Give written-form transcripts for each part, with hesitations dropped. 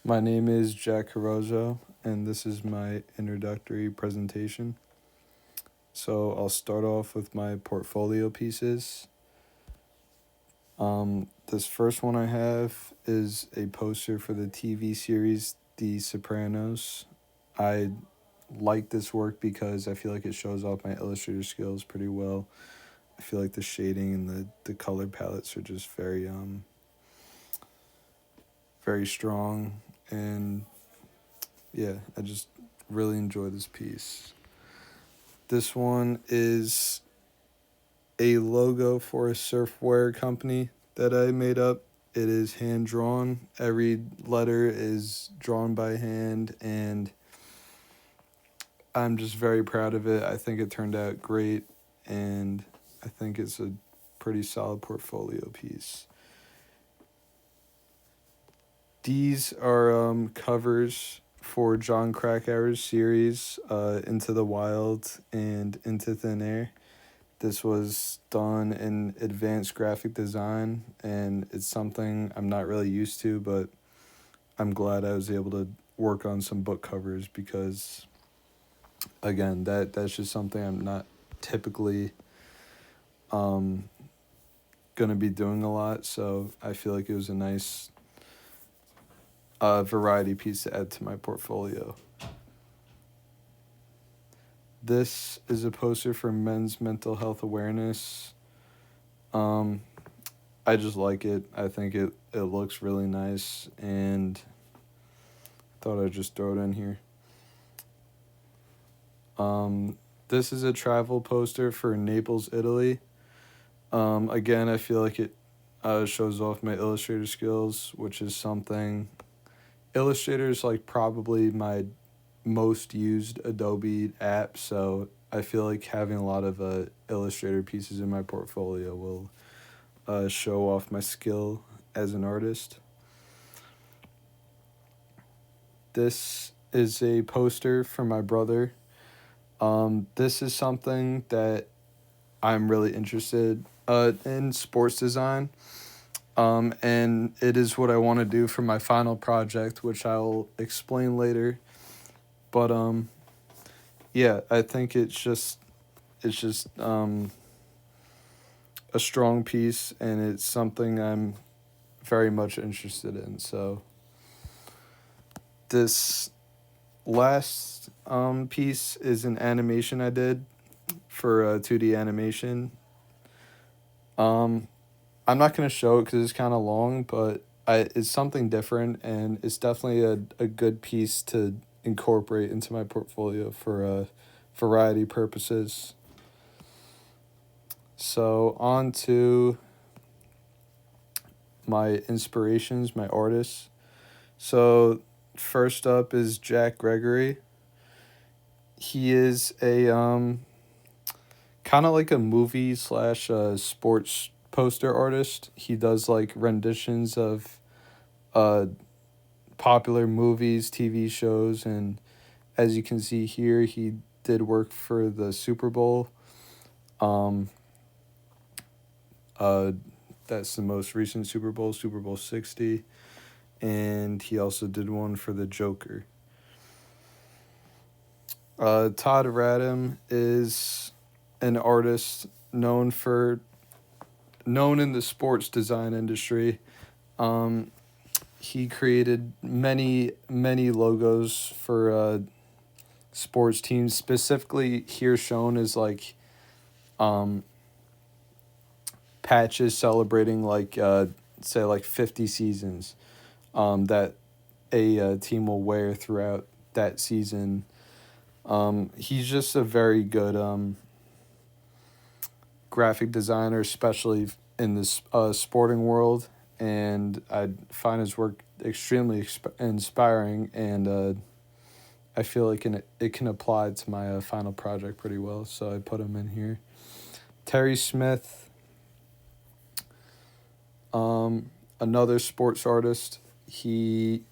My name is Jack Carrozzo, and this is my introductory presentation. So I'll start off with my portfolio pieces. This first one I have is a poster for the TV series The Sopranos. I like this work because I feel like it shows off my illustrator skills pretty well. I feel like the shading and the color palettes are just very strong, and yeah, I just really enjoy this piece. This one is a logo for a surfwear company that I made up. It is hand drawn. Every letter is drawn by hand, and I'm just very proud of it. I think it turned out great, and I think it's a pretty solid portfolio piece. These are covers for John Krakauer's series, Into the Wild and Into Thin Air. This was done in advanced graphic design, and it's something I'm not really used to, but I'm glad I was able to work on some book covers because, again, that's just something I'm not typically going to be doing a lot, so I feel like it was a nice variety piece to add to my portfolio. This is a poster for men's mental health awareness. I just like it. I think it looks really nice, and thought I'd just throw it in here. This is a travel poster for Naples, Italy. Again, I feel like it shows off my illustrator skills, which is something. Illustrator is like probably my most used Adobe app, so I feel like having a lot of Illustrator pieces in my portfolio will show off my skill as an artist. This is a poster for my brother. This is something that I'm really interested in sports design. And it is what I want to do for my final project, which I'll explain later. But yeah, I think it's just a strong piece, and it's something I'm very much interested in. So this last piece is an animation I did for 2D animation. I'm not going to show it because it's kind of long, but it's something different, and it's definitely a good piece to incorporate into my portfolio for variety purposes. So on to my inspirations, my artists. So first up is Jack Gregory. He is a kind of like a movie slash sports poster artist. He does like renditions of uh popular movies, TV shows, and as you can see here, he did work for the Super Bowl. Um, uh, that's the most recent Super Bowl, Super Bowl 60, and he also did one for the Joker. Todd Radham is an artist known in the sports design industry. He created many logos for sports teams. Specifically, here shown is like patches celebrating like say like 50 seasons that a team will wear throughout that season. He's just a very good graphic designer, especially in this sporting world, and I find his work extremely inspiring, and I feel like it can apply to my final project pretty well, so I put him in here. Terry Smith, another sports artist. He,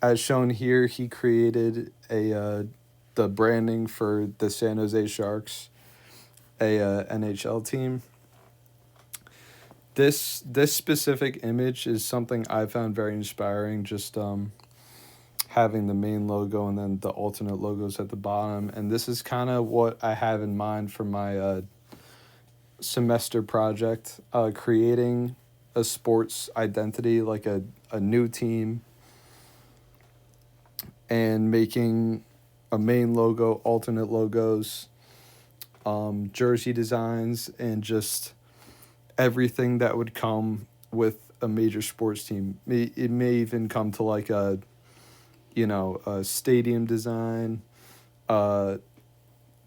as shown here, he created the branding for the San Jose Sharks, a NHL team. This specific image is something I found very inspiring. Just having the main logo and then the alternate logos at the bottom. And this is kind of what I have in mind for my semester project, creating a sports identity, like a new team, and making a main logo, alternate logos, jersey designs, and just everything that would come with a major sports team. It may even come to like a stadium design,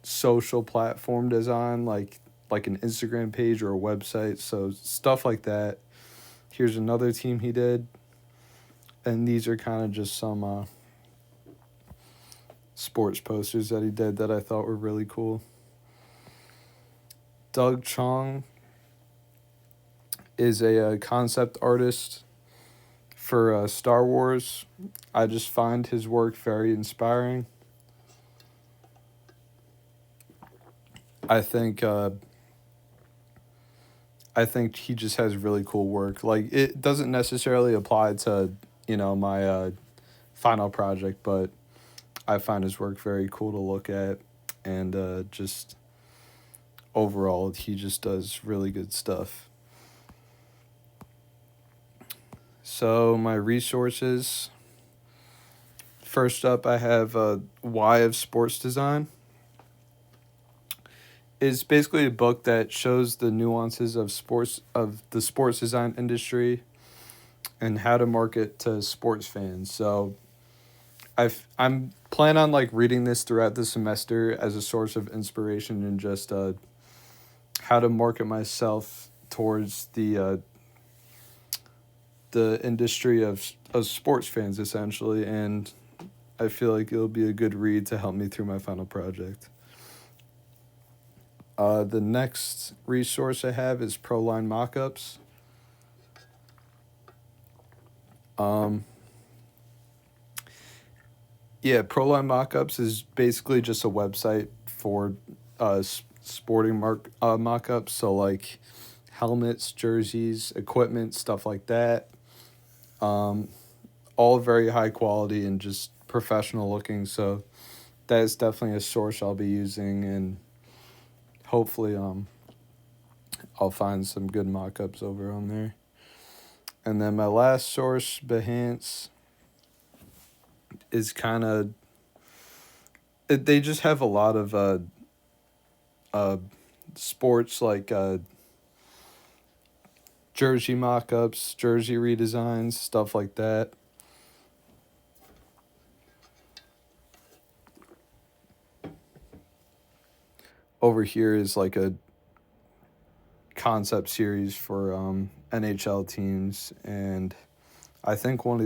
social platform design, like an Instagram page or a website. So stuff like that. Here's another team he did, and these are kind of just some sports posters that he did that I thought were really cool. Doug Chong is a concept artist for Star Wars. I just find his work very inspiring. I think he just has really cool work. Like, it doesn't necessarily apply to my final project, but I find his work very cool to look at, and just overall he just does really good stuff. So my resources. First up, I have Why of Sports Design. It's basically a book that shows the nuances of the sports design industry and how to market to sports fans. So I'm planning on like reading this throughout the semester as a source of inspiration and just how to market myself towards the industry of sports fans, essentially. And I feel like it'll be a good read to help me through my final project. The next resource I have is Proline Mockups. Yeah, Proline Mockups is basically just a website for sporting mockups. So like helmets, jerseys, equipment, stuff like that. All very high quality and just professional looking. So that is definitely a source I'll be using, and hopefully I'll find some good mock-ups over on there. And then my last source, Behance, is kind of they just have a lot of sports, like jersey mock-ups, jersey redesigns, stuff like that. Over here is like a concept series for NHL teams, and I think one of